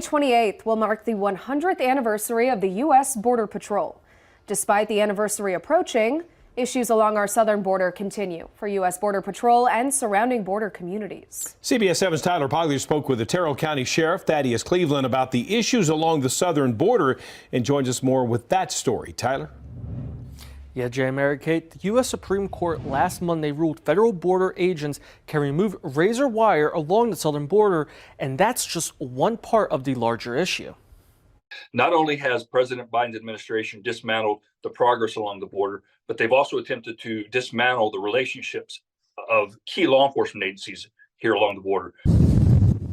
28th will mark the 100th anniversary of the U.S. Border Patrol. Despite the anniversary approaching, issues along our southern border continue for U.S. Border Patrol and surrounding border communities. CBS 7's Tyler Pogler spoke with the Terrell County Sheriff Thaddeus Cleveland about the issues along the southern border and joins us more with that story. Tyler? Yeah, Jay, Mary Kate, the U.S. Supreme Court last Monday ruled federal border agents can remove razor wire along the southern border, and that's just one part of the larger issue. Not only has President Biden's administration dismantled the progress along the border, but they've also attempted to dismantle the relationships of key law enforcement agencies here along the border.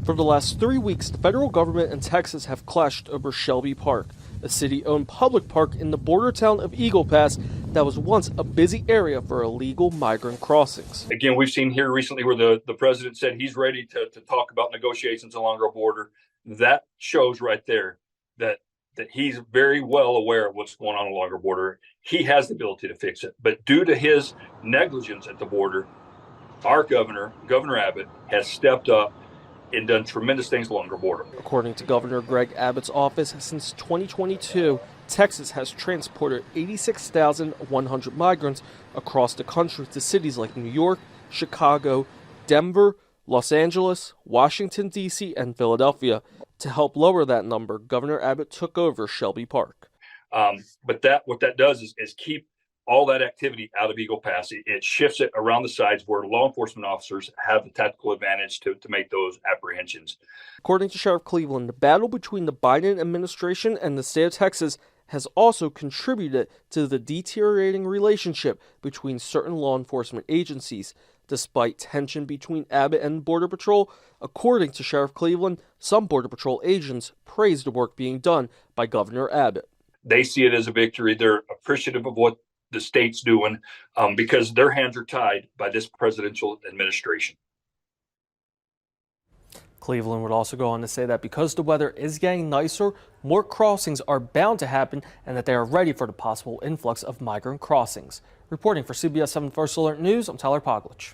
For the last 3 weeks, the federal government and Texas have clashed over Shelby Park, a city-owned public park in the border town of Eagle Pass that was once a busy area for illegal migrant crossings. Again, we've seen here recently where the president said he's ready to talk about negotiations along our border. That shows right there that he's very well aware of what's going on along our border. He has the ability to fix it. But due to his negligence at the border, our Governor Abbott, has stepped up and done tremendous things along our border. According to Governor Greg Abbott's office, since 2022, Texas has transported 86,100 migrants across the country to cities like New York, Chicago, Denver, Los Angeles, Washington, D.C., and Philadelphia. To help lower that number, Governor Abbott took over Shelby Park. But what that does is keep all that activity out of Eagle Pass. It shifts it around the sides where law enforcement officers have the tactical advantage to make those apprehensions. According to Sheriff Cleveland, the battle between the Biden administration and the state of Texas has also contributed to the deteriorating relationship between certain law enforcement agencies. Despite tension between Abbott and Border Patrol, according to Sheriff Cleveland, some Border Patrol agents praised the work being done by Governor Abbott. They see it as a victory. They're appreciative of what the state's doing because their hands are tied by this presidential administration. Cleveland would also go on to say that because the weather is getting nicer, more crossings are bound to happen and that they are ready for the possible influx of migrant crossings. Reporting for CBS 7 First Alert News, I'm Tyler Poglich.